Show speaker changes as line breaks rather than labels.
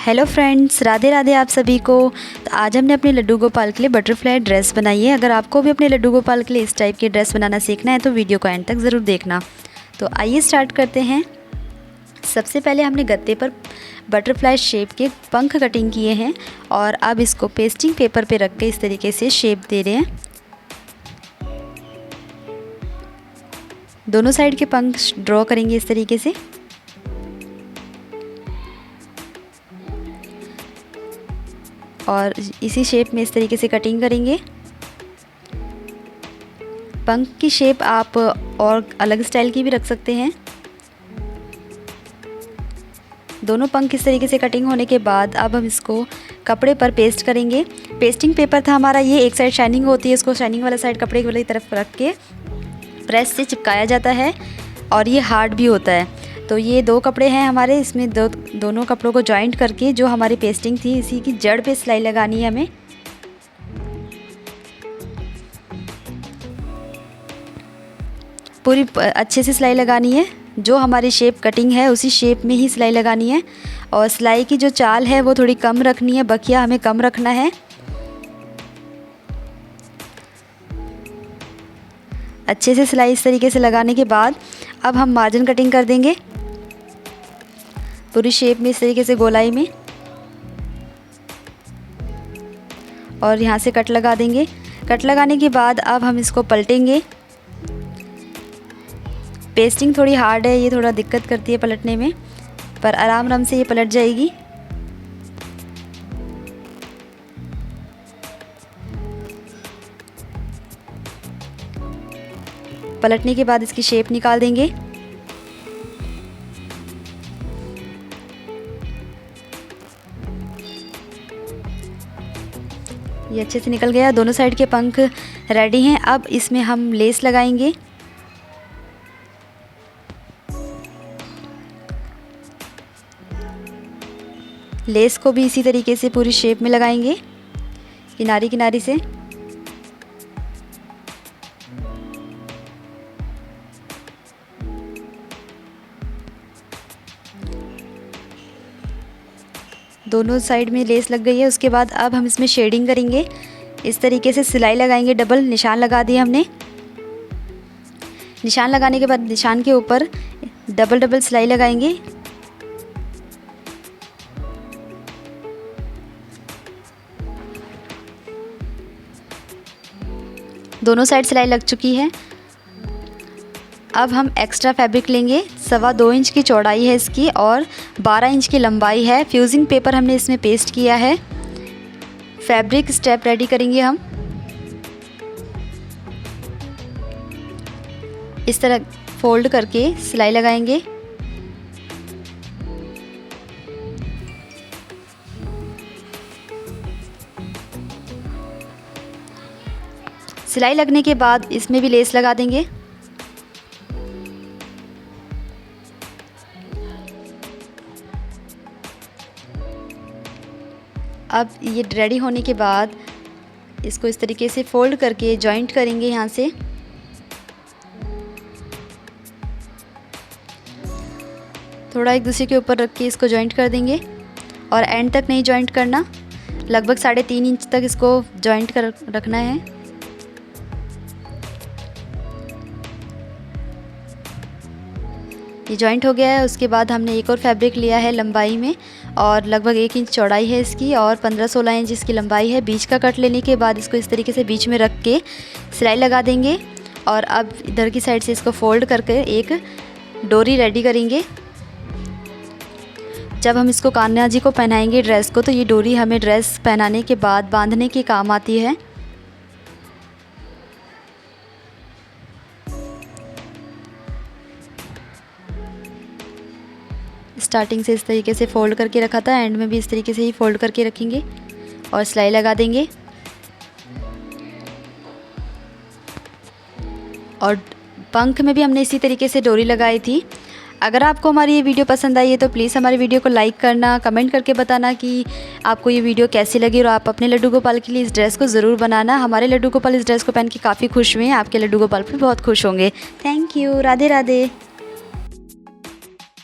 Hello friends, Radhe Radhe आप सभी को। तो आज हमने अपने लड्डू गोपाल के लिए बटरफ्लाई ड्रेस बनाई है। अगर आपको भी अपने लड्डू गोपाल के लिए इस टाइप की ड्रेस बनाना सीखना है तो वीडियो को एंड तक ज़रूर देखना। तो आइए स्टार्ट करते हैं। सबसे पहले हमने गत्ते पर बटरफ्लाई शेप के पंख कटिंग किए हैं और अब इसको पेस्टिंग पेपर पे रख के इस तरीके से शेप दे रहे हैं। दोनों साइड के पंख ड्रॉ करेंगे इस तरीके से। और इसी शेप में इस तरीके से कटिंग करेंगे। पंख की शेप आप और अलग स्टाइल की भी रख सकते हैं। दोनों पंख इस तरीके से कटिंग होने के बाद अब हम इसको कपड़े पर पेस्ट करेंगे। पेस्टिंग पेपर था हमारा ये, एक साइड शाइनिंग होती है, इसको शाइनिंग वाला साइड कपड़े वाली तरफ रख के प्रेस से चिपकाया जाता है और ये हार्ड भी होता है। तो ये दो कपड़े हैं हमारे, इसमें दोनों कपड़ों को जॉइंट करके जो हमारी पेस्टिंग थी इसी की जड़ पे सिलाई लगानी है हमें। पूरी अच्छे से सिलाई लगानी है। जो हमारी शेप कटिंग है उसी शेप में ही सिलाई लगानी है और सिलाई की जो चाल है वो थोड़ी कम रखनी है, बकिया हमें कम रखना है। अच्छे से सिलाई इस तरीके से लगाने के बाद अब हम मार्जिन कटिंग कर देंगे पूरी शेप में इस तरीके से गोलाई में, और यहाँ से कट लगा देंगे। कट लगाने के बाद अब हम इसको पलटेंगे। पेस्टिंग थोड़ी हार्ड है, ये थोड़ा दिक्कत करती है पलटने में, पर आराम से ये पलट जाएगी। पलटने के बाद इसकी शेप निकाल देंगे। ये अच्छे से निकल गया। दोनों साइड के पंख रेडी हैं। अब इसमें हम लेस लगाएंगे। लेस को भी इसी तरीके से पूरी शेप में लगाएंगे, किनारी किनारी से। दोनों साइड में लेस लग गई है। उसके बाद अब हम इसमें शेडिंग करेंगे। इस तरीके से सिलाई लगाएंगे, डबल निशान लगा दिए हमने। निशान लगाने के बाद निशान के ऊपर डबल सिलाई लगाएंगे। दोनों साइड सिलाई लग चुकी है। अब हम एक्स्ट्रा फैब्रिक लेंगे। 2.25 इंच की चौड़ाई है इसकी और 12 इंच की लंबाई है। फ्यूजिंग पेपर हमने इसमें पेस्ट किया है। फैब्रिक स्टेप रेडी करेंगे हम। इस तरह फोल्ड करके सिलाई लगाएंगे। सिलाई लगने के बाद इसमें भी लेस लगा देंगे। अब ये रेडी होने के बाद इसको इस तरीके से फोल्ड करके जॉइंट करेंगे। यहाँ से थोड़ा एक दूसरे के ऊपर रख के इसको जॉइंट कर देंगे और एंड तक नहीं जॉइंट करना, लगभग 3.5 इंच तक इसको जॉइंट कर रखना है। ये जॉइंट हो गया है। उसके बाद हमने एक और फैब्रिक लिया है लंबाई में और लगभग 1 इंच चौड़ाई है इसकी और 15-16 इंच इसकी लंबाई है। बीच का कट लेने के बाद इसको इस तरीके से बीच में रख के सिलाई लगा देंगे और अब इधर की साइड से इसको फोल्ड करके एक डोरी रेडी करेंगे। जब हम इसको कान्हा जी को पहनाएंगे ड्रेस को, तो ये डोरी हमें ड्रेस पहनाने के बाद बांधने के काम आती है। स्टार्टिंग से इस तरीके से फोल्ड करके रखा था, एंड में भी इस तरीके से ही फोल्ड करके रखेंगे और सिलाई लगा देंगे। और पंख में भी हमने इसी तरीके से डोरी लगाई थी। अगर आपको हमारी ये वीडियो पसंद आई है तो प्लीज़ हमारी वीडियो को लाइक करना, कमेंट करके बताना कि आपको ये वीडियो कैसी लगी और आप अपने लड्डू गोपाल के लिए इस ड्रेस को ज़रूर बनाना। हमारे लड्डू गोपाल इस ड्रेस को पहन के काफ़ी खुश हुए हैं, आपके लड्डू गोपाल भी बहुत खुश होंगे। Thank you. राधे राधे।